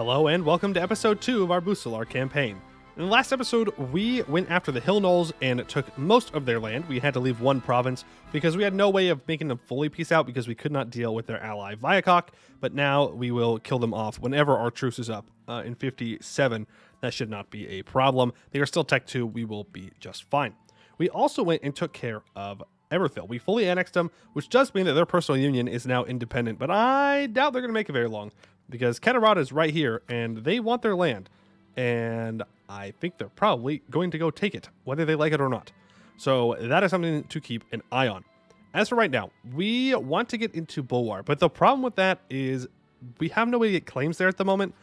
Hello and welcome to episode 2 of our Busilar campaign. In the last episode, we went after the Hill Gnolls and took most of their land. We had to leave one province because we had no way of making them fully peace out because we could not deal with their ally Viacok, but now we will kill them off whenever our truce is up in 57. That should not be a problem. They are still Tech 2. We will be just fine. We also went and took care of Everthil. We fully annexed them, which does mean that their personal union is now independent, but I doubt they're going to make it very long because Kheterata is right here and they want their land, and I think they're probably going to go take it, whether they like it or not. So that is something to keep an eye on. As for right now, we want to get into Bulwar, but the problem with that is we have no way to get claims there at the moment,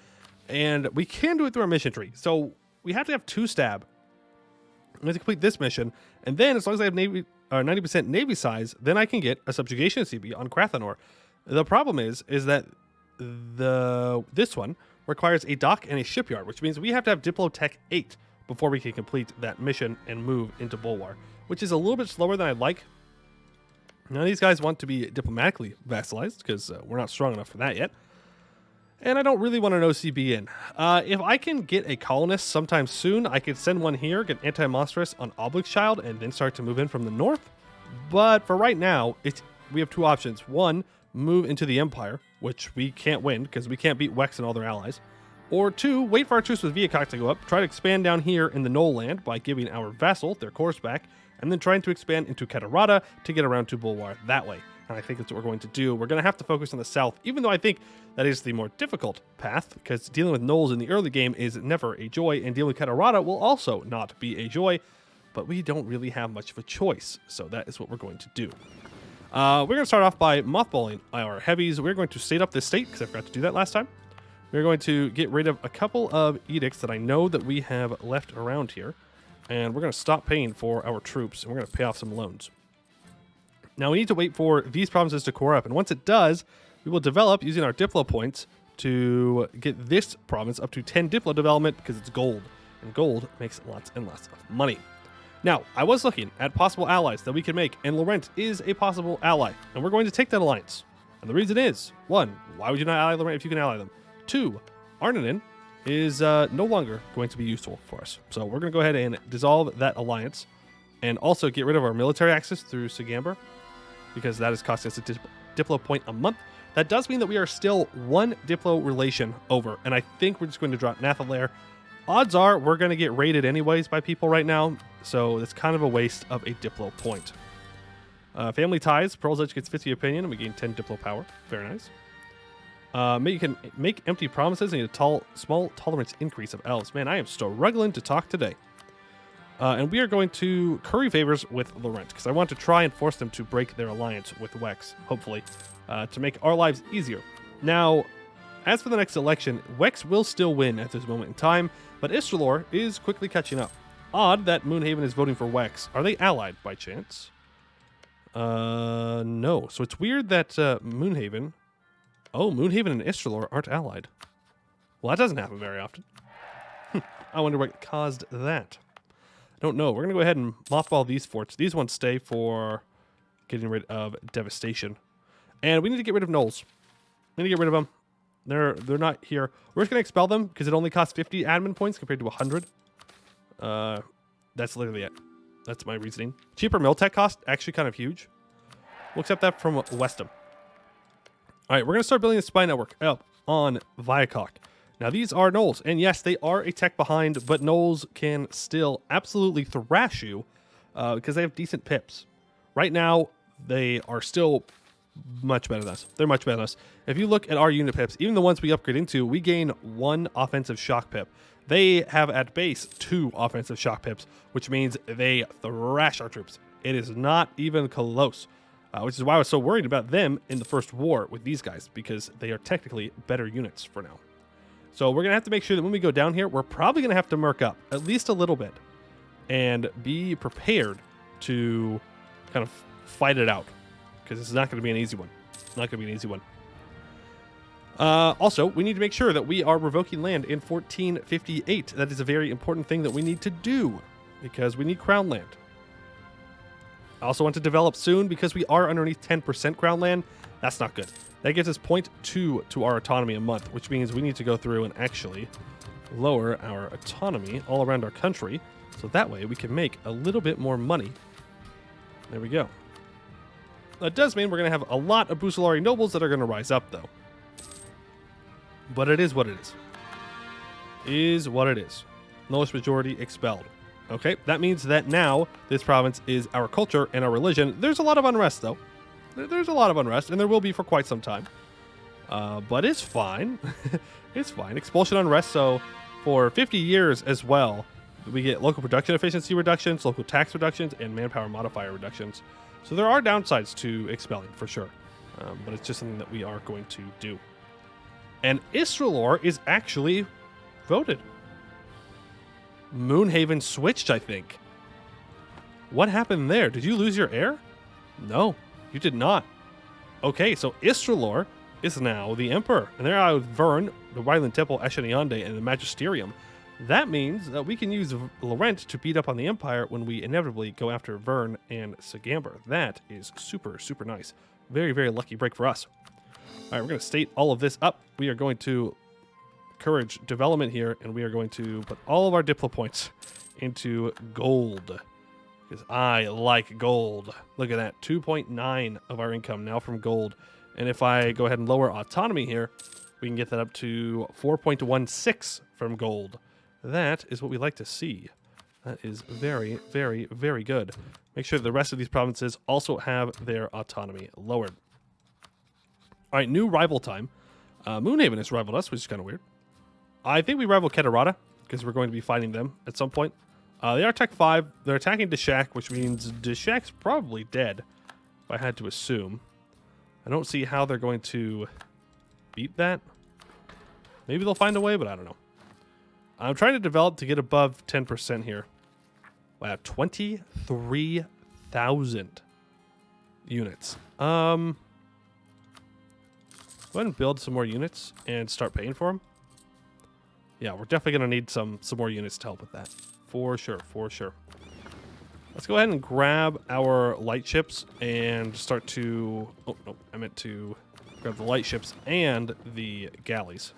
and we can do it through our mission tree. So we have to have 2 stab. I'm going to complete this mission, and then as long as I have 90% navy size, then I can get a subjugation CB on Krathanor. The problem is that this one requires a dock and a shipyard, which means we have to have Diplo Tech 8 before we can complete that mission and move into Bulwar, which is a little bit slower than I'd like. Now these guys want to be diplomatically vassalized because we're not strong enough for that yet. And I don't really want an OCB in. If I can get a colonist sometime soon, I could send one here, get anti-monstrous on Obligschild, and then start to move in from the north. But for right now, we have 2 options. One, move into the Empire, which we can't win because we can't beat Wex and all their allies. Or 2, wait for our truce with Viacok to go up, try to expand down here in the Gnoll land by giving our vassal their cores back, and then trying to expand into Kheterata to get around to Bulwar that way. And I think that's what we're going to do. We're going to have to focus on the south, even though I think that is the more difficult path, because dealing with Gnolls in the early game is never a joy, and dealing with Kheterata will also not be a joy, but we don't really have much of a choice, so that is what we're going to do. We're going to start off by mothballing our heavies. We're going to state up this state, because I forgot to do that last time. We're going to get rid of a couple of edicts that I know that we have left around here, and we're going to stop paying for our troops, and we're going to pay off some loans. Now we need to wait for these provinces to core up, and once it does, we will develop using our Diplo points to get this province up to 10 Diplo development because it's gold, and gold makes lots and lots of money. Now, I was looking at possible allies that we can make, and Laurent is a possible ally, and we're going to take that alliance. And the reason is, 1, why would you not ally Laurent if you can ally them? 2, Arnanen is no longer going to be useful for us. So we're going to go ahead and dissolve that alliance, and also get rid of our military access through Sigamber, because that is costing us a Diplo point a month. That does mean that we are still 1 Diplo relation over, and I think we're just going to drop Nathalair. Odds are we're going to get raided anyways by people right now, so it's kind of a waste of a Diplo point. Family ties. Pearl's Edge gets 50 opinion, and we gain 10 Diplo power. Very nice. You can make empty promises and get a small tolerance increase of elves. Man, I am struggling to talk today. And we are going to curry favors with Laurent, because I want to try and force them to break their alliance with Wex, hopefully, to make our lives easier. Now, as for the next election, Wex will still win at this moment in time, but Istalor is quickly catching up. Odd that Moonhaven is voting for Wex. Are they allied by chance? No. So it's weird that Moonhaven... Oh, Moonhaven and Istalor aren't allied. Well, that doesn't happen very often. I wonder what caused that. I don't know. We're going to go ahead and mothball these forts. These ones stay for getting rid of devastation. And we need to get rid of Gnolls. We need to get rid of them. They're not here. We're just going to expel them because it only costs 50 admin points compared to 100. That's literally it. That's my reasoning. Cheaper mill tech cost, actually kind of huge. We'll accept that from Westham. All right, we're going to start building a spy network up on Viacok. Now, these are Gnolls, and yes, they are a tech behind, but Gnolls can still absolutely thrash you because they have decent pips. Right now, they are still much better than us. They're much better than us. If you look at our unit pips, even the ones we upgrade into, we gain 1 offensive shock pip. They have at base 2 offensive shock pips, which means they thrash our troops. It is not even close, which is why I was so worried about them in the first war with these guys, because they are technically better units for now. So we're going to have to make sure that when we go down here, we're probably going to have to merc up at least a little bit and be prepared to kind of fight it out, because this is not going to be an easy one. Not going to be an easy one. Also, we need to make sure that we are revoking land in 1458. That is a very important thing that we need to do, because we need crown land. I also want to develop soon because we are underneath 10% crown land. That's not good. That gives us 0.2 to our autonomy a month, which means we need to go through and actually lower our autonomy all around our country, so that way we can make a little bit more money. There we go. That does mean we're going to have a lot of Busilari nobles that are going to rise up, though. But it is what it is. Is what it is. Lowest majority expelled. Okay, that means that now this province is our culture and our religion. There's a lot of unrest, though. There's a lot of unrest, and there will be for quite some time. But it's fine. It's fine. Expulsion unrest, so for 50 years as well, we get local production efficiency reductions, local tax reductions, and manpower modifier reductions. So there are downsides to expelling, for sure. But it's just something that we are going to do. And Istralor is actually voted. Moonhaven switched, I think. What happened there? Did you lose your heir? No, you did not. Okay, so Istralor is now the emperor. And they're out with Vern, the Wyland Temple, Esheniande, and the Magisterium. That means that we can use Laurent to beat up on the Empire when we inevitably go after Vern and Sagamber. That is super, super nice. Very, very lucky break for us. All right, we're going to state all of this up. We are going to encourage development here, and we are going to put all of our Diplo points into gold, because I like gold. Look at that, 2.9 of our income now from gold. And if I go ahead and lower autonomy here, we can get that up to 4.16 from gold. That is what we like to see. That is very, very, very good. Make sure the rest of these provinces also have their autonomy lowered. All right, new rival time. Moonhaven has rivaled us, which is kind of weird. I think we rival Kheterata, because we're going to be fighting them at some point. They are Tech 5. They're attacking Deshak, which means Deshak's probably dead, if I had to assume. I don't see how they're going to beat that. Maybe they'll find a way, but I don't know. I'm trying to develop to get above 10% here. Wow, 23,000 units. Go ahead and build some more units and start paying for them. Yeah, we're definitely going to need some more units to help with that. For sure, for sure. Let's go ahead and grab our light ships and start to... Oh, no, I meant to grab the light ships and the galleys.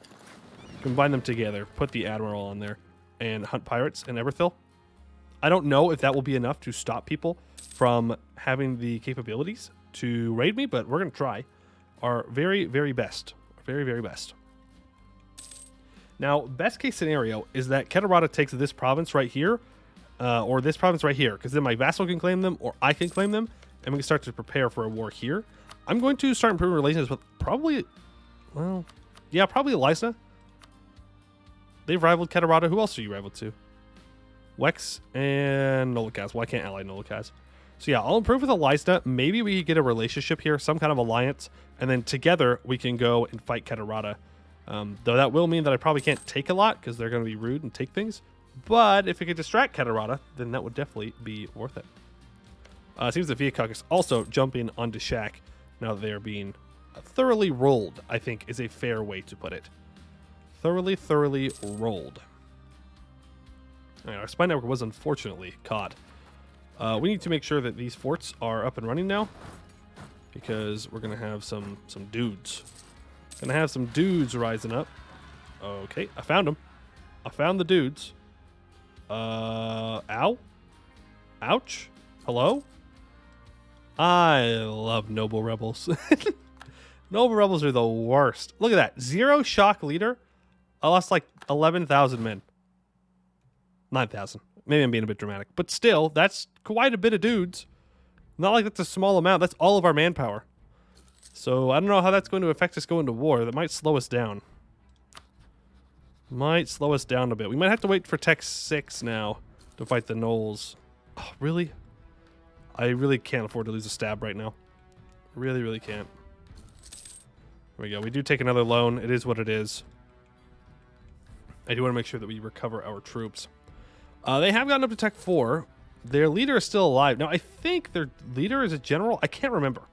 Combine them together, put the Admiral on there, and hunt pirates in Everthil. I don't know if that will be enough to stop people from having the capabilities to raid me, but we're going to try our very, very best. Very, very best. Now, best case scenario is that Kheterata takes this province right here, or this province right here, because then my vassal can claim them, or I can claim them, and we can start to prepare for a war here. I'm going to start improving relations with probably, well, yeah, probably Elisa. They've rivaled Kheterata. Who else are you rivaled to? Wex and Nolikaz. Well, I can't ally Nolikaz. So yeah, I'll improve with Elisa. Maybe we get a relationship here, some kind of alliance, and then together we can go and fight Kheterata. Though that will mean that I probably can't take a lot because they're going to be rude and take things. But if it could distract Kheterata, then that would definitely be worth it. It seems that Viacok is also jumping onto Shaq now that they are being thoroughly rolled, I think is a fair way to put it. Thoroughly rolled. All right, our spy network was unfortunately caught. We need to make sure that these forts are up and running now, because we're going to have some dudes. Gonna have some dudes rising up. Okay, I found them. I found the dudes. Ow. Ouch. Hello? I love noble rebels. Noble rebels are the worst. Look at that. 0 shock leader. I lost like 11,000 men. 9,000. Maybe I'm being a bit dramatic. But still, that's quite a bit of dudes. Not like that's a small amount. That's all of our manpower. So I don't know how that's going to affect us going to war. That might slow us down. Might slow us down a bit. We might have to wait for Tech 6 now to fight the Gnolls. Oh, really? I really can't afford to lose a stab right now. Really, really can't. There we go. We do take another loan. It is what it is. I do want to make sure that we recover our troops. They have gotten up to Tech 4. Their leader is still alive. Now, I think their leader is a general. I can't remember.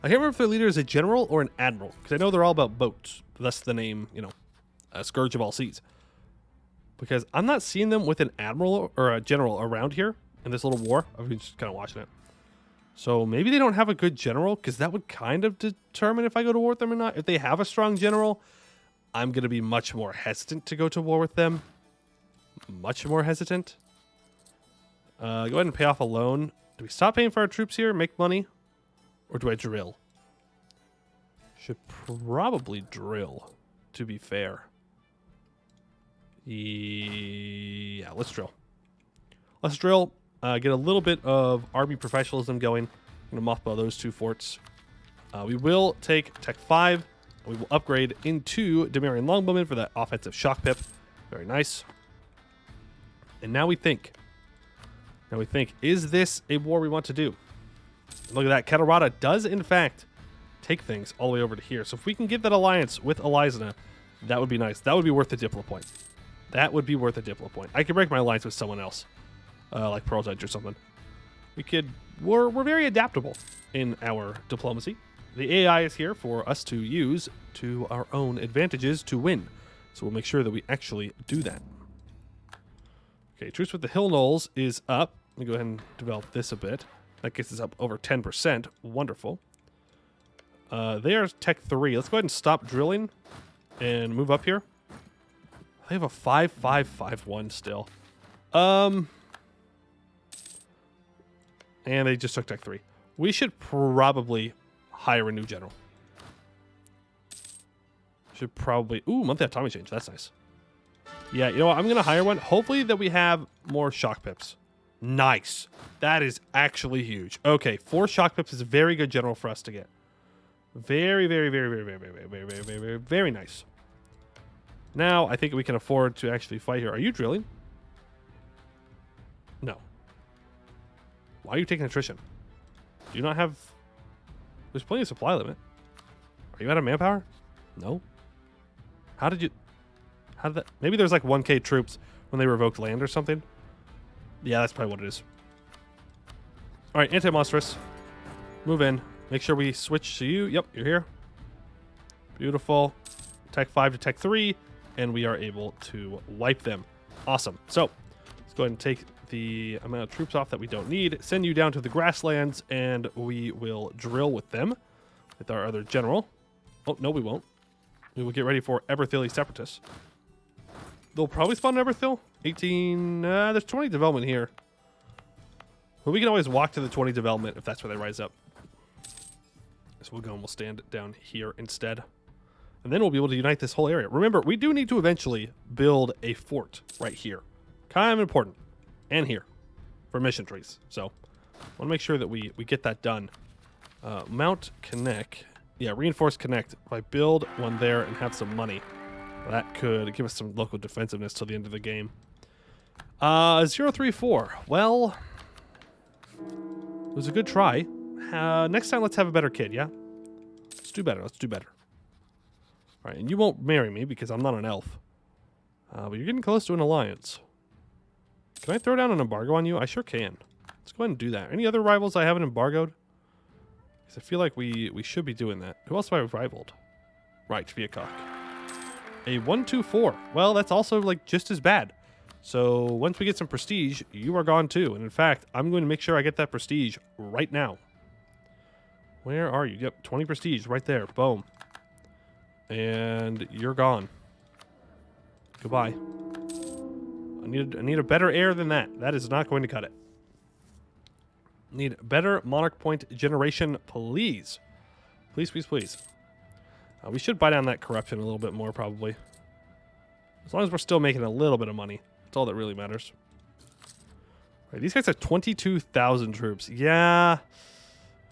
I can't remember if their leader is a general or an admiral, because I know they're all about boats. Thus the name, you know, Scourge of All Seas. Because I'm not seeing them with an admiral or a general around here in this little war. I'm just kind of watching it. So maybe they don't have a good general, because that would kind of determine if I go to war with them or not. If they have a strong general, I'm going to be much more hesitant to go to war with them. Much more hesitant. Go ahead and pay off a loan. Do we stop paying for our troops here, make money? Or do I drill? Should probably drill, to be fair. Yeah, let's drill. Let's drill. Get a little bit of army professionalism going. I'm going to mothball those 2 forts. We will take Tech 5. We will upgrade into Demarian Longbowmen for that offensive shock pip. Very nice. And now we think. Is this a war we want to do? Look at that. Kheterata does, in fact, take things all the way over to here. So if we can get that alliance with Elizana, that would be nice. That would be worth the Diplo point. That would be worth a Diplo point. I could break my alliance with someone else, like Pearl's Edge or something. We're very adaptable in our diplomacy. The AI is here for us to use to our own advantages to win. So we'll make sure that we actually do that. Okay, Truce with the Hill Knolls is up. Let me go ahead and develop this a bit. That gets us up over 10%. Wonderful. They are Tech 3. Let's go ahead and stop drilling and move up here. They have a 5-5-5-1 still. And they just took Tech 3. We should probably hire a new general. Should probably... Ooh, monthly autonomy change. That's nice. Yeah, you know what? I'm going to hire one. Hopefully that we have more shock pips. Nice. That is actually huge. Okay, 4 shock pips is a very good general for us to get. Very, very, very, very, very, very, very, very, very, very, very nice. Now, I think we can afford to actually fight here. Are you drilling? No. Why are you taking attrition? Do you not have... There's plenty of supply limit. Are you out of manpower? No. How did that... Maybe there's like 1k troops when they revoked land or something. Yeah, that's probably what it is. Alright, anti-monstrous. Move in. Make sure we switch to you. Yep, you're here. Beautiful. Tech 5 to Tech 3. And we are able to wipe them. Awesome. So, let's go ahead and take the amount of troops off that we don't need. Send you down to the grasslands, and we will drill with them. With our other general. Oh, no, we won't. We will get ready for Eberthili Separatists. They'll probably spawn in Eberthil. 18... there's 20 development here. But we can always walk to the 20 development if that's where they rise up. So we'll go and we'll stand down here instead. And then we'll be able to unite this whole area. Remember, we do need to eventually build a fort right here. Kind of important. And here. For mission trees. So, I want to make sure that we get that done. Mount Connect. Yeah, reinforce Connect. If I build one there and have some money, that could give us some local defensiveness till the end of the game. 034. Well, it was a good try. Next time, let's have a better kid, yeah? Let's do better. Let's do better. All right, and you won't marry me because I'm not an elf. But you're getting close to an alliance. Can I throw down an embargo on you? I sure can. Let's go ahead and do that. Any other rivals I haven't embargoed? Because I feel like we should be doing that. Who else have I rivaled? Right, Viacok. A 1-2-4. Well, that's also like just as bad. So once we get some prestige, you are gone too. And in fact, I'm going to make sure I get that prestige right now. Where are you? Yep, 20 prestige right there. Boom. And you're gone. Goodbye. I need a better heir than that. That is not going to cut it. Need better monarch point generation, please. Please, please, please. We should buy down that corruption a little bit more, probably. As long as we're still making a little bit of money. That's all that really matters. Right, these guys have 22,000 troops. Yeah.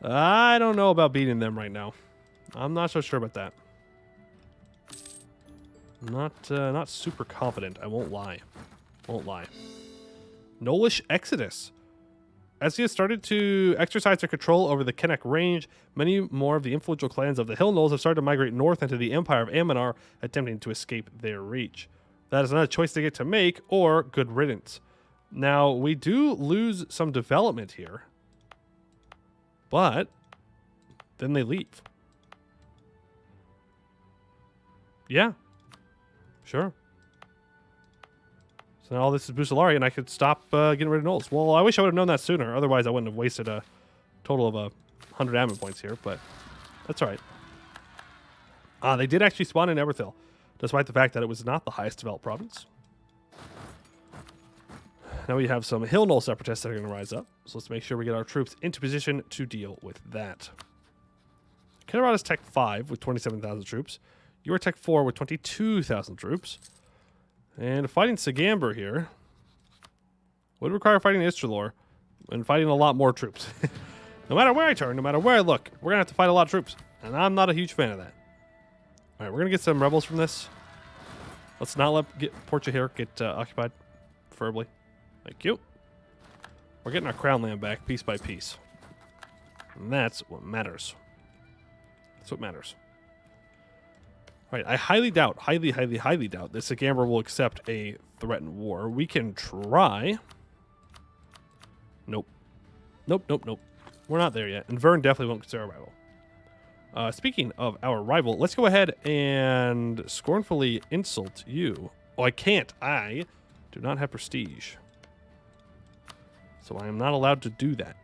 I don't know about beating them right now. I'm not so sure about that. Not super confident. I won't lie. Won't lie. Nolish Exodus. As he has started to exercise their control over the Kennek range, many more of the influential clans of the Hill Knolls have started to migrate north into the Empire of Anbennar, attempting to escape their reach. That is not a choice they get to make, or good riddance. Now, we do lose some development here, but then they leave. Yeah. Sure. So now all this is Busilar, and I could stop getting rid of Knolls. Well, I wish I would have known that sooner. Otherwise, I wouldn't have wasted a total of 100 admin points here, but that's all right. They did actually spawn in Everthil, despite the fact that it was not the highest developed province. Now we have some Hill Knoll separatists that are going to rise up, so let's make sure we get our troops into position to deal with that. Kheterata's Tech 5 with 27,000 troops. You are Tech 4 with 22,000 troops. And fighting Sagamber here would require fighting Istralor and fighting a lot more troops. No matter where I turn, no matter where I look, we're going to have to fight a lot of troops. And I'm not a huge fan of that. All right, we're going to get some rebels from this. Let's not let Portia here get occupied, preferably. Thank you. We're getting our crown land back piece by piece. And that's what matters. That's what matters. All right, I highly doubt, highly doubt that Sagamber will accept a threatened war. We can try. Nope. Nope. We're not there yet. And Vern definitely won't consider our rival. Speaking of our rival, let's go ahead and scornfully insult you. Oh, I can't. I do not have prestige. So I am not allowed to do that.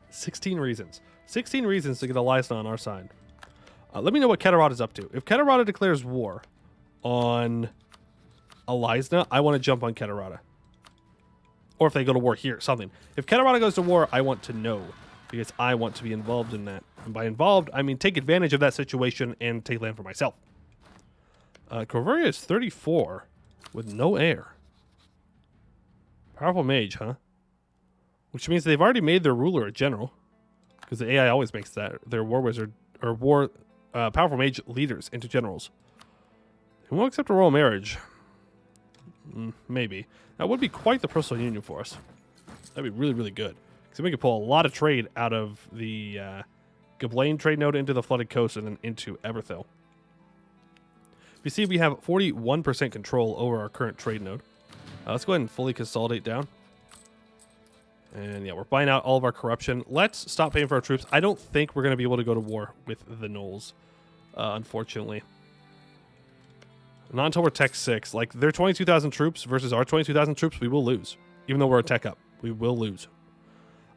16 reasons. 16 reasons to get Eliasna on our side. Let me know what Kheterata is up to. If Kheterata declares war on Eliasna, I want to jump on Kheterata. Or if they go to war here, something. If Kheterata goes to war, I want to know. Because I want to be involved in that. And by involved, I mean take advantage of that situation and take land for myself. Corvaria is 34 with no heir. Powerful mage, huh? Which means they've already made their ruler a general. Because the AI always makes that. Their war wizard, or war... powerful mage leaders into generals. And we'll accept a royal marriage. Maybe. That would be quite the personal union for us. That'd be really, really good. Because we could pull a lot of trade out of the Gablain trade node into the Flooded Coast and then into Everthil. You see we have 41% control over our current trade node. Let's go ahead and fully consolidate down. And yeah, we're buying out all of our corruption. Let's stop paying for our troops. I don't think we're going to be able to go to war with the Knolls, unfortunately. Not until we're Tech 6. Like, their 22,000 troops versus our 22,000 troops, we will lose. Even though we're a Tech up, we will lose.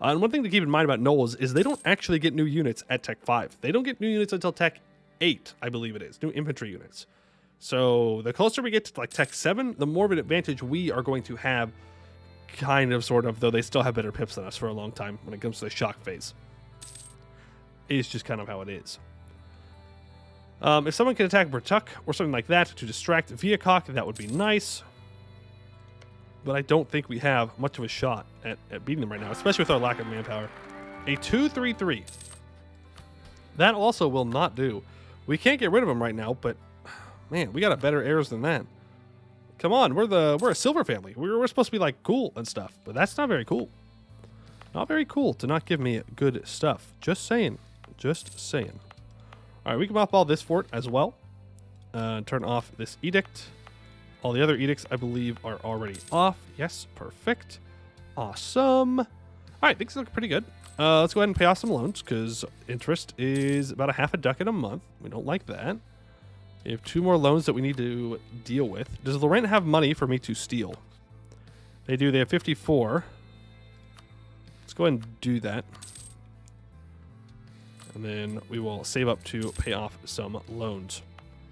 And one thing to keep in mind about Knolls is they don't actually get new units at Tech 5. They don't get new units until Tech 8, I believe it is. New infantry units. So the closer we get to like Tech 7, the more of an advantage we are going to have. Kind of, sort of, though they still have better pips than us for a long time when it comes to the shock phase. It's just kind of how it is. If someone can attack Bertuk or something like that to distract Viacok, that would be nice. But I don't think we have much of a shot at beating them right now, especially with our lack of manpower. A 2-3-3. That also will not do. We can't get rid of them right now, but man, we got a better heirs than that. Come on, we're a silver family. We're supposed to be like cool and stuff, but that's not very cool. Not very cool to not give me good stuff. Just saying. Just saying. All right, we can mothball this fort as well. Turn off this edict. All the other edicts, I believe, are already off. Yes, perfect. Awesome. All right, things look pretty good. Let's go ahead and pay off some loans because interest is about a half a ducat a month. We don't like that. We have 2 more loans that we need to deal with. Does Lorraine have money for me to steal? They do. They have 54. Let's go ahead and do that. And then we will save up to pay off some loans.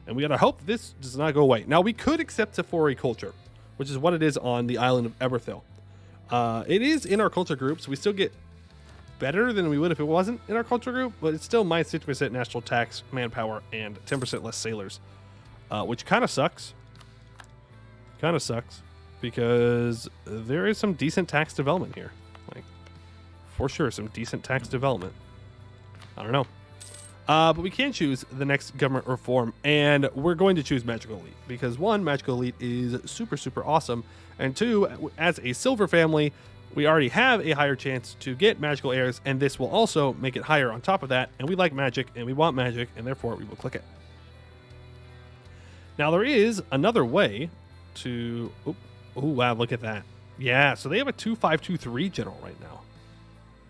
And we gotta hope this does not go away. Now, we could accept Sephori culture, which is what it is on the island of Everthil. It is in our culture group, so we still get better than we would if it wasn't in our culture group, but it's still minus 50% national tax, manpower, and 10% less sailors, which kind of sucks. Kind of sucks because there is some decent tax development here. Like, for sure, some decent tax development. I don't know. But we can choose the next government reform, and we're going to choose Magical Elite because 1, Magical Elite is super, super awesome, and 2, as a silver family, we already have a higher chance to get magical heirs, and this will also make it higher on top of that, and we like magic, and we want magic, and therefore we will click it. Now, there is another way to... Oh, wow, look at that. Yeah, so they have a 2-5-2-3 general right now.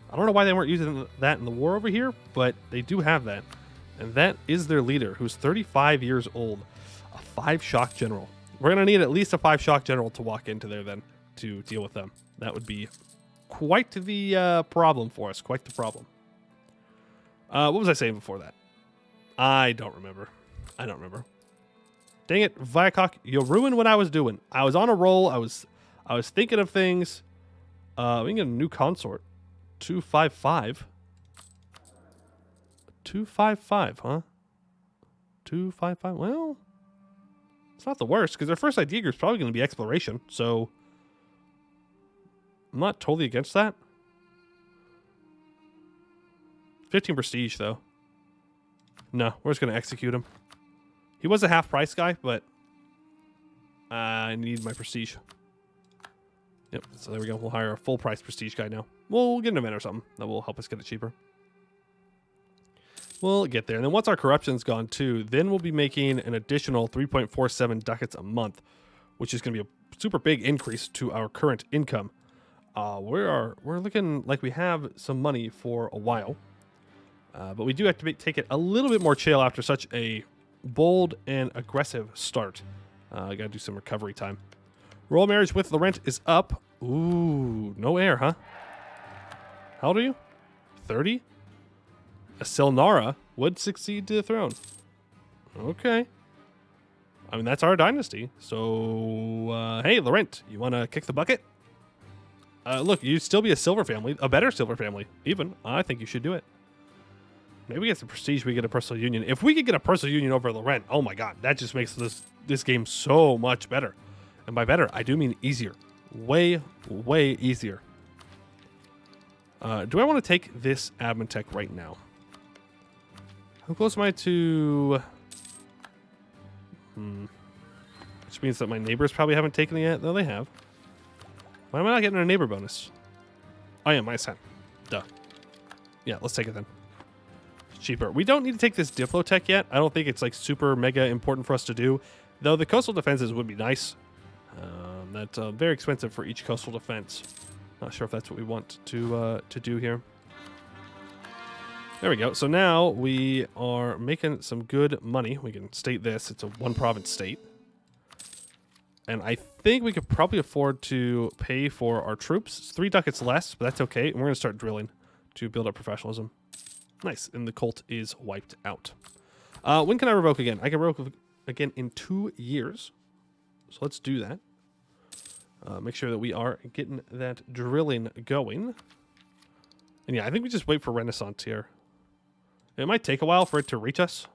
I don't know why they weren't using that in the war over here, but they do have that. And that is their leader, who's 35 years old. A 5-shock general. We're going to need at least a 5-shock general to walk into there then to deal with them. That would be quite the problem for us. Quite the problem. What was I saying before that? I don't remember. Dang it, Viacok, you ruined what I was doing. I was on a roll. I was thinking of things. We can get a new consort. 255. 255, huh? 255. Well, it's not the worst because their first idea is probably going to be exploration. So I'm not totally against that. 15 prestige though. No, we're just going to execute him. He was a half price guy, but I need my prestige. Yep, so there we go. We'll hire a full price prestige guy now. We'll get an event or something that will help us get it cheaper. We'll get there. And then once our corruption's gone too, then we'll be making an additional 3.47 ducats a month, which is going to be a super big increase to our current income. We're looking like we have some money for a while. But we do have to take it a little bit more chill after such a bold and aggressive start. I gotta do some recovery time. Royal marriage with Laurent is up. Ooh, no heir, huh? How old are you? 30? A Silnara would succeed to the throne. Okay. I mean, that's our dynasty. So, hey, Laurent, you want to kick the bucket? Look, you'd still be a silver family, a better silver family, even. I think you should do it. Maybe we get some prestige, we get a personal union. If we could get a personal union over Laurent, oh my god, that just makes this game so much better. And by better, I do mean easier. Way, way easier. Do I want to take this admin tech right now? How close am I to... Which means that my neighbors probably haven't taken it yet. No, they have. Why am I not getting a neighbor bonus? Oh yeah, my son. Duh. Yeah, let's take it then. Cheaper. We don't need to take this Diplo tech yet. I don't think it's like super mega important for us to do. Though the coastal defenses would be nice. That's very expensive for each coastal defense. Not sure if that's what we want to do here. There we go. So now we are making some good money. We can state this. It's a one province state. And I think we could probably afford to pay for our troops. It's 3 ducats less, but that's okay. And we're going to start drilling to build up professionalism. Nice. And the cult is wiped out. When can I revoke again? I can revoke again in 2 years. So let's do that. Make sure that we are getting that drilling going. And yeah, I think we just wait for Renaissance here. It might take a while for it to reach us.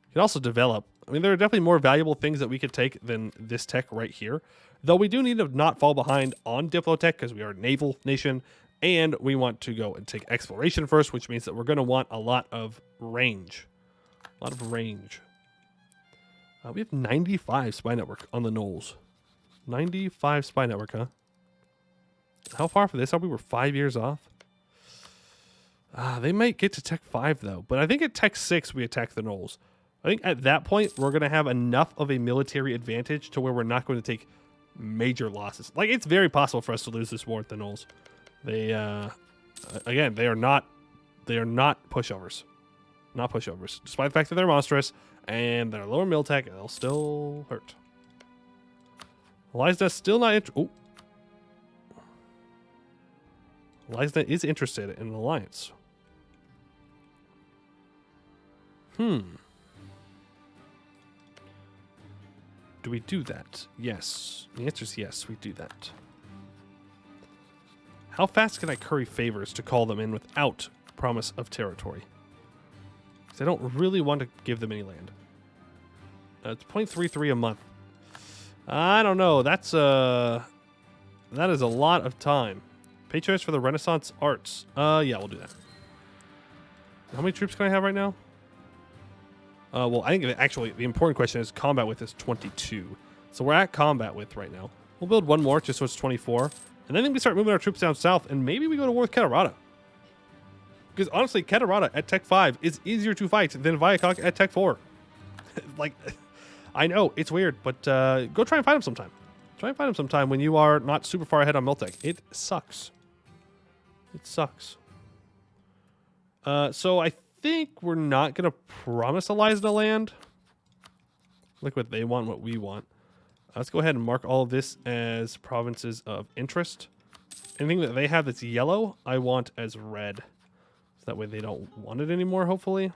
It can also develop. I mean, there are definitely more valuable things that we could take than this tech right here. Though we do need to not fall behind on Diplo tech because we are a naval nation. And we want to go and take exploration first, which means that we're going to want a lot of range. A lot of range. We have 95 spy network on the Knolls. 95 spy network, huh? How far for this are we? We're 5 years off. They might get to Tech 5, though. But I think at Tech 6, we attack the Knolls. I think at that point, we're going to have enough of a military advantage to where we're not going to take major losses. Like, it's very possible for us to lose this war at the Knolls. They, again, they are not pushovers. Not pushovers. Despite the fact that they're monstrous and they're lower mil tech, they'll still hurt. Lysda still not Lysda is interested in an alliance. Do we do that? Yes. The answer is yes, we do that. How fast can I curry favors to call them in without promise of territory? Because I don't really want to give them any land. It's 0.33 a month. I don't know. That is a lot of time. Patrons for the Renaissance Arts. Yeah, we'll do that. How many troops can I have right now? Well, I think actually the important question is combat with is 22. So we're at combat with right now. We'll build one more just so it's 24. And then we start moving our troops down south, and maybe we go to war with Kheterata. Because honestly, Kheterata at Tech 5 is easier to fight than Viacok at Tech 4. Like, I know, it's weird, but go try and fight him sometime. Try and find him sometime when you are not super far ahead on Miltech. It sucks. It sucks. So I think we're not going to promise Eliza land. Look what they want, what we want. Let's go ahead and mark all of this as provinces of interest. Anything that they have that's yellow, I want as red. So that way they don't want it anymore, hopefully.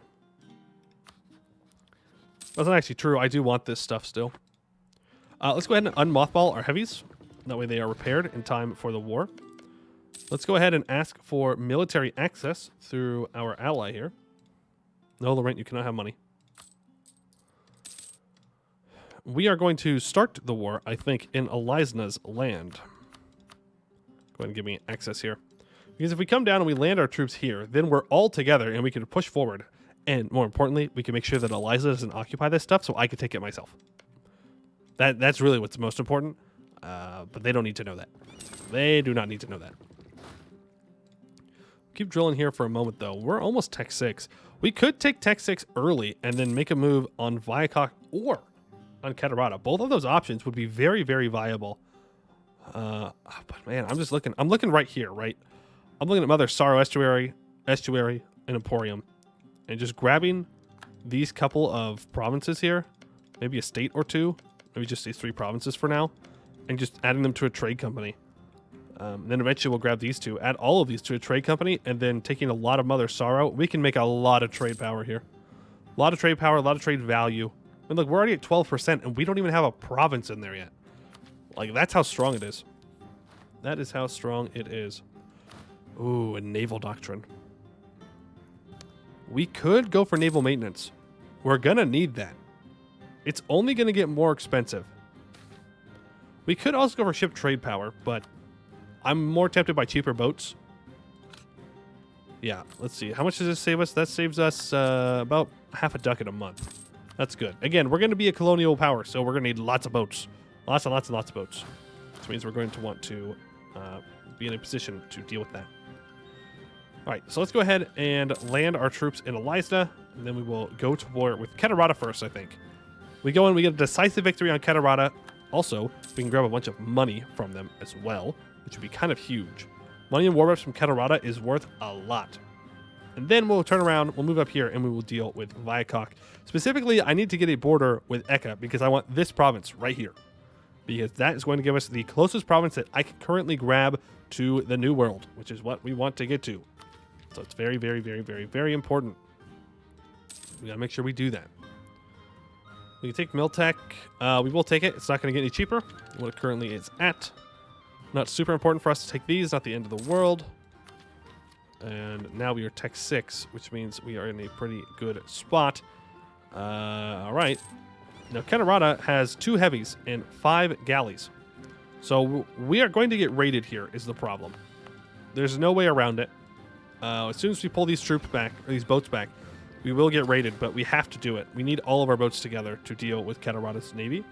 That's not actually true. I do want this stuff still. Let's go ahead and unmothball our heavies. That way they are repaired in time for the war. Let's go ahead and ask for military access through our ally here. No, Laurent, you cannot have money. We are going to start the war, I think, in Elisna's land. Go ahead and give me access here. Because if we come down and we land our troops here, then we're all together and we can push forward. And more importantly, we can make sure that Elisna doesn't occupy this stuff so I can take it myself. That's really what's most important. But they don't need to know that. They do not need to know that. Keep drilling here for a moment, though. We're almost Tech 6. We could take Tech 6 early and then make a move on Viacok or on Kheterata. Both of those options would be very, very viable. But man, I'm just looking. I'm looking right here, right? I'm looking at Mother Sorrow Estuary, and Emporium, and just grabbing these couple of provinces here, maybe a state or two, maybe just these 3 provinces for now, and just adding them to a trade company. Then eventually we'll grab these 2, add all of these to a trade company, and then taking a lot of Mother Sorrow, we can make a lot of trade power here. A lot of trade power, a lot of trade value. And look, we're already at 12%, and we don't even have a province in there yet. Like, that's how strong it is. That is how strong it is. Ooh, a naval doctrine. We could go for naval maintenance. We're gonna need that. It's only gonna get more expensive. We could also go for ship trade power, but I'm more tempted by cheaper boats. Yeah, let's see. How much does this save us? That saves us about half a ducat a month. That's good. Again, we're going to be a colonial power, so we're going to need lots of boats. Lots and lots and lots of boats. Which means we're going to want to be in a position to deal with that. All right, so let's go ahead and land our troops in Elisna, and then we will go to war with Kheterata first, I think. We go in, we get a decisive victory on Kheterata. Also, we can grab a bunch of money from them as well, which would be kind of huge. Money and war reps from Kheterata is worth a lot. And then we'll turn around, we'll move up here, and we will deal with Viacok. Specifically, I need to get a border with Eka because I want this province right here. Because that is going to give us the closest province that I can currently grab to the New World, which is what we want to get to. So it's very, very, very, very, very important. We got to make sure we do that. We can take Miltech. We will take it. It's not going to get any cheaper than what it currently is at. Not super important for us to take these. Not the end of the world. And now we are Tech 6, which means we are in a pretty good spot. All right. Now, Kheterata has 2 heavies and 5 galleys. So we are going to get raided here is the problem. There's no way around it. As soon as we pull these troops back, or these boats back, we will get raided, but we have to do it. We need all of our boats together to deal with Kheterata's navy.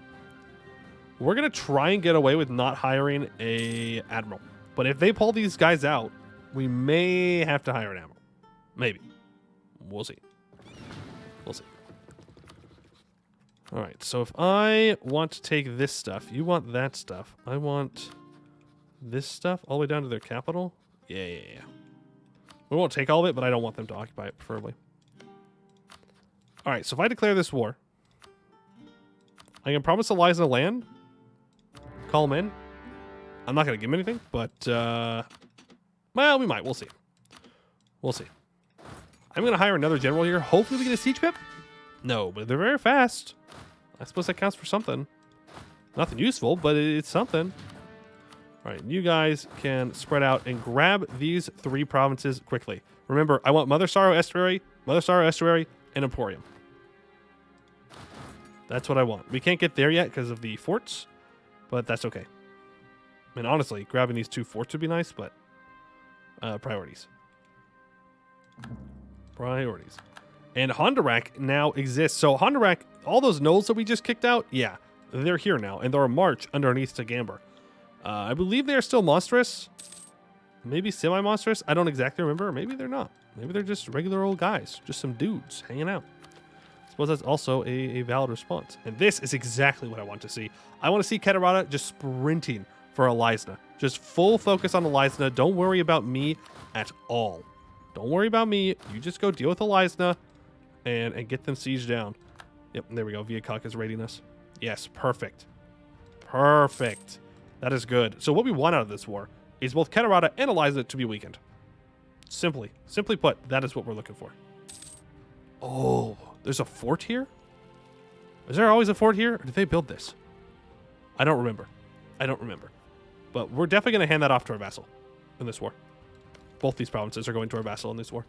We're going to try and get away with not hiring a admiral. But if they pull these guys out, we may have to hire an admiral. Maybe. We'll see. We'll see. All right, so if I want to take this stuff, you want that stuff. I want this stuff all the way down to their capital. Yeah. We won't take all of it, but I don't want them to occupy it, preferably. All right, so if I declare this war, I can promise Elisna land. Call him in. I'm not going to give him anything, but, well, we might. We'll see. We'll see. I'm going to hire another general here. Hopefully we get a siege pip. No, but they're very fast. I suppose that counts for something. Nothing useful, but it's something. All right, you guys can spread out and grab these 3 provinces quickly. Remember, I want Mother Sorrow Estuary, and Emporium. That's what I want. We can't get there yet because of the forts, but that's okay. I mean, honestly, grabbing these 2 forts would be nice, but priorities. Priorities. And Hondurak now exists. So Hondurak, all those nodes that we just kicked out, yeah, they're here now, and they're a march underneath Tagamber. I believe they are still monstrous. Maybe semi-monstrous. I don't exactly remember. Maybe they're not. Maybe they're just regular old guys. Just some dudes hanging out. I suppose that's also a valid response. And this is exactly what I want to see. I want to see Kheterata just sprinting for Elisna. Just full focus on Elisna. Don't worry about me at all. Don't worry about me. You just go deal with Elisna and get them sieged down. Yep, there we go. Viacok is raiding us. Yes, perfect. Perfect. That is good. So what we want out of this war is both Kheterata and Eliza to be weakened. Simply put, that is what we're looking for. Oh, there's a fort here? Is there always a fort here? Or did they build this? I don't remember. But we're definitely going to hand that off to our vassal in this war. Both these provinces are going to our vassal in this war.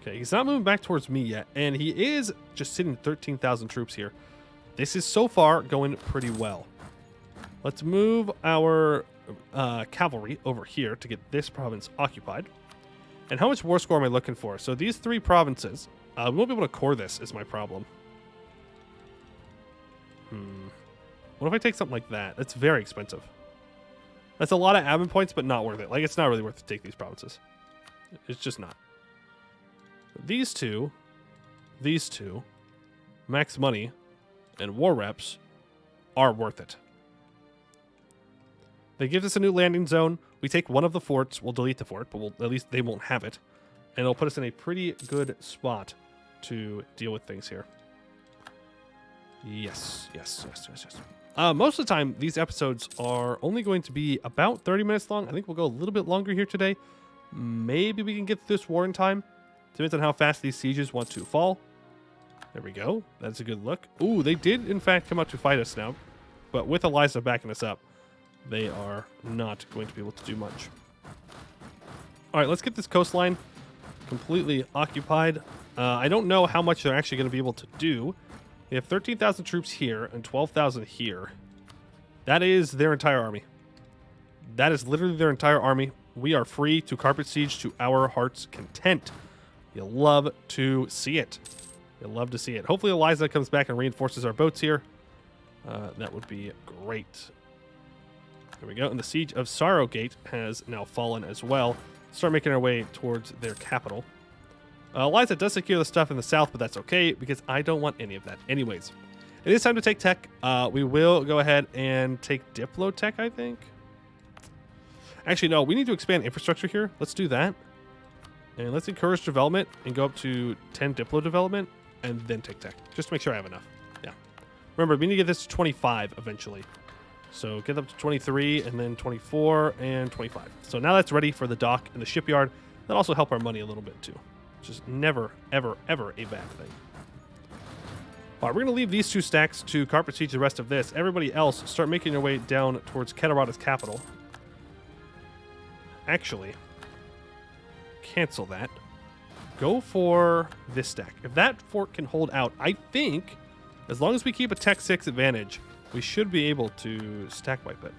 Okay, he's not moving back towards me yet, and he is just sitting 13,000 troops here. This is so far going pretty well. Let's move our cavalry over here to get this province occupied. And how much war score am I looking for? So these 3 provinces, we won't be able to core this is my problem. What if I take something like that? That's very expensive. That's a lot of admin points, but not worth it. Like, it's not really worth to take these provinces. It's just not. These two, max money, and war reps are worth it. They give us a new landing zone. We take one of the forts. We'll delete the fort, but at least they won't have it. And it'll put us in a pretty good spot to deal with things here. Yes. Most of the time, these episodes are only going to be about 30 minutes long. I think we'll go a little bit longer here today. Maybe we can get through this war in time. Depends on how fast these sieges want to fall. There we go. That's a good look. Ooh, they did, in fact, come out to fight us now. But with Eliza backing us up, they are not going to be able to do much. All right, let's get this coastline completely occupied. I don't know how much they're actually going to be able to do. They have 13,000 troops here and 12,000 here. That is their entire army. That is literally their entire army. We are free to carpet siege to our heart's content. You'll love to see it. You'll love to see it. Hopefully Eliza comes back and reinforces our boats here. That would be great. There we go. And the siege of Sorrowgate has now fallen as well. Start making our way towards their capital. Eliza does secure the stuff in the south, but that's okay because I don't want any of that. Anyways, it is time to take tech. We will go ahead and take Diplo tech, I think. Actually, no, we need to expand infrastructure here. Let's do that. And let's encourage development and go up to 10 Diplo development and then take tech. Just to make sure I have enough. Yeah. Remember, we need to get this to 25 eventually. So get up to 23 and then 24 and 25. So now that's ready for the dock and the shipyard. That'll also help our money a little bit too. Which is never, ever, ever a bad thing. All right, we're going to leave these 2 stacks to carpet siege the rest of this. Everybody else, start making your way down towards Kheterata's capital. Actually, cancel that. Go for this stack. If that fort can hold out, I think, as long as we keep a Tech 6 advantage, we should be able to stack wipe it.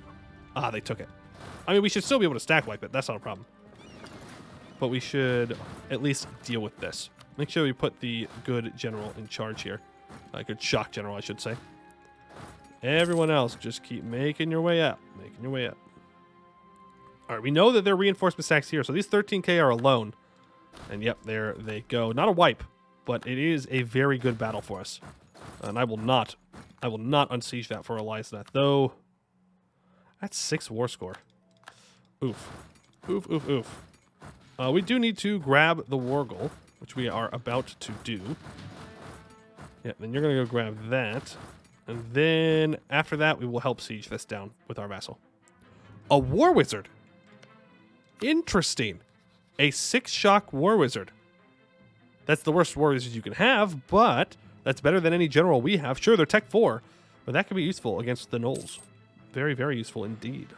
Ah, they took it. I mean, we should still be able to stack wipe it. That's not a problem. But we should at least deal with this. Make sure we put the good general in charge here. Good shock general, I should say. Everyone else, just keep making your way up. Making your way up. All right, we know that there are reinforcement stacks here, so these 13k are alone. And yep, there they go. Not a wipe, but it is a very good battle for us. And I will not unsiege that for Eliza, though. That's 6 war score. Oof. Oof, oof, oof. We do need to grab the war goal, which we are about to do. Yeah, then you're going to go grab that. And then after that, we will help siege this down with our vassal. A war wizard. Interesting. A 6-shock war wizard. That's the worst war wizard you can have, but that's better than any general we have. Sure, they're Tech 4, but that could be useful against the gnolls. Very, very useful indeed.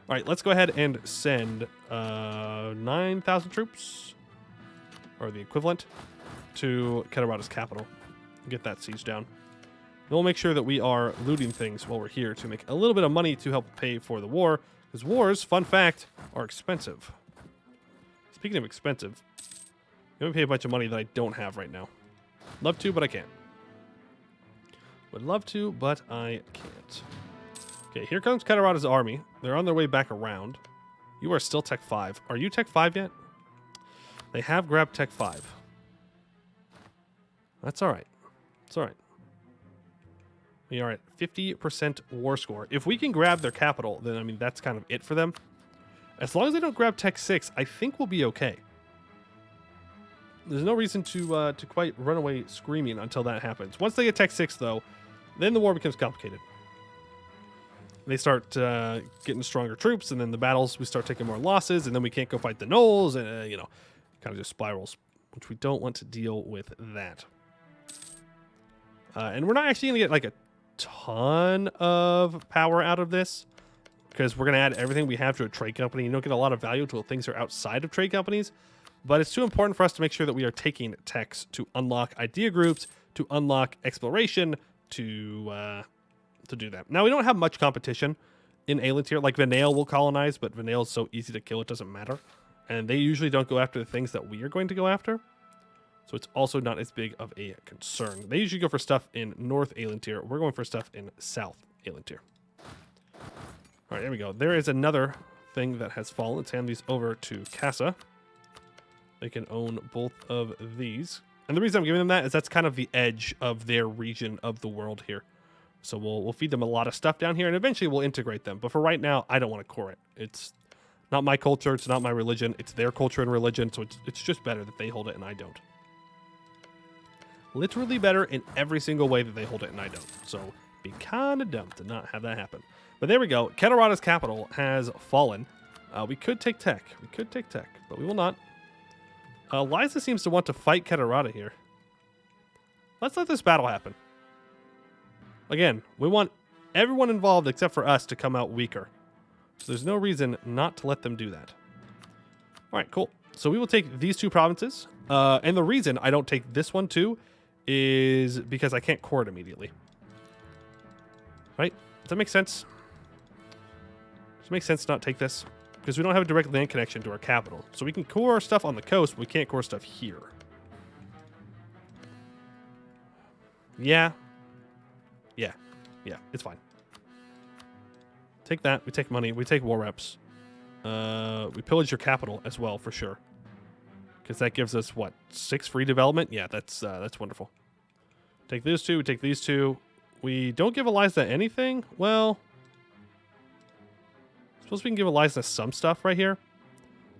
All right, let's go ahead and send 9,000 troops, or the equivalent, to Kheterata's capital. Get that siege down. And we'll make sure that we are looting things while we're here to make a little bit of money to help pay for the war. Because wars, fun fact, are expensive. Speaking of expensive, I'm going to pay a bunch of money that I don't have right now. Love to, but I can't. Would love to, but I can't. Okay, here comes Kheterata's army. They're on their way back around. You are still Tech 5. Are you Tech 5 yet? They have grabbed Tech 5. That's all right. It's all right. We are at 50% war score. If we can grab their capital, then, I mean, that's kind of it for them. As long as they don't grab Tech 6, I think we'll be okay. There's no reason to quite run away screaming until that happens. Once they get Tech 6, though, then the war becomes complicated. they start getting stronger troops, and then the battles, we start taking more losses, and then we can't go fight the gnolls, and, kind of just spirals, which we don't want to deal with that. And we're not actually going to get, like, a ton of power out of this, because we're going to add everything we have to a trade company. You don't get a lot of value until things are outside of trade companies, but it's too important for us to make sure that we are taking techs to unlock idea groups, to unlock exploration, to do that. Now, we don't have much competition in Aelintir. Like, Vanail will colonize, but Vanail is so easy to kill, it doesn't matter. And they usually don't go after the things that we are going to go after. So it's also not as big of a concern. They usually go for stuff in North Aelintir. We're going for stuff in South Aelintir. All right, there we go. There is another thing that has fallen. Let's hand these over to Casa. They can own both of these. And the reason I'm giving them that is that's kind of the edge of their region of the world here. So we'll feed them a lot of stuff down here, and eventually we'll integrate them. But for right now, I don't want to core it. It's not my culture. It's not my religion. It's their culture and religion. So it's just better that they hold it and I don't. Literally better in every single way that they hold it and I don't. So be kind of dumb to not have that happen. But there we go. Kheterata's capital has fallen. We could take tech. We could take tech, but we will not. Liza seems to want to fight Kheterata here. Let's let this battle happen. Again, we want everyone involved except for us to come out weaker. So there's no reason not to let them do that. All right, cool. So we will take these two provinces. And the reason I don't take this one too is because I can't core it immediately. Right? Does that make sense? Does it make sense to not take this? Because we don't have a direct land connection to our capital. So we can core our stuff on the coast, but we can't core stuff here. Yeah. Yeah, it's fine. Take that. We take money. We take war reps. We pillage your capital as well, for sure. Because that gives us, what, 6 free development? Yeah, that's wonderful. Take these two. We take these two. We don't give Eliza anything. Well, I suppose we can give Eliza some stuff right here.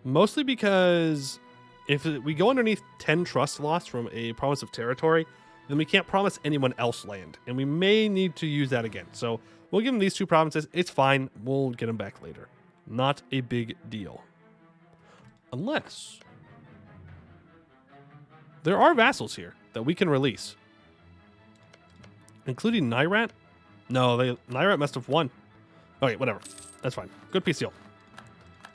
Mostly because if we go underneath 10 trust loss from a province of territory, then we can't promise anyone else land. And we may need to use that again. So we'll give them these 2 provinces. It's fine. We'll get them back later. Not a big deal. Unless there are vassals here that we can release. Including Nyrat? No, Nyrat must have won. Okay, whatever. That's fine. Good peace deal.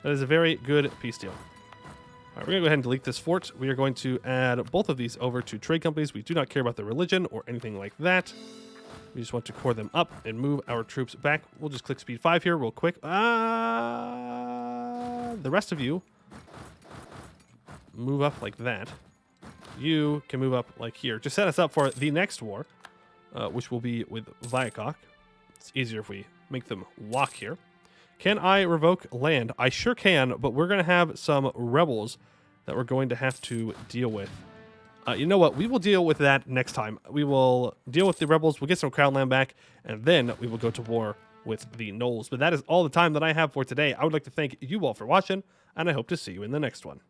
That is a very good peace deal. All right, we're going to go ahead and delete this fort. We are going to add both of these over to trade companies. We do not care about their religion or anything like that. We just want to core them up and move our troops back. We'll just click speed 5 here real quick. The rest of you move up like that. You can move up like here. Just set us up for the next war, which will be with Vyakok. It's easier if we make them walk here. Can I revoke land? I sure can, but we're going to have some rebels that we're going to have to deal with. You know what? We will deal with that next time. We will deal with the rebels. We'll get some crown land back, and then we will go to war with the gnolls. But that is all the time that I have for today. I would like to thank you all for watching, and I hope to see you in the next one.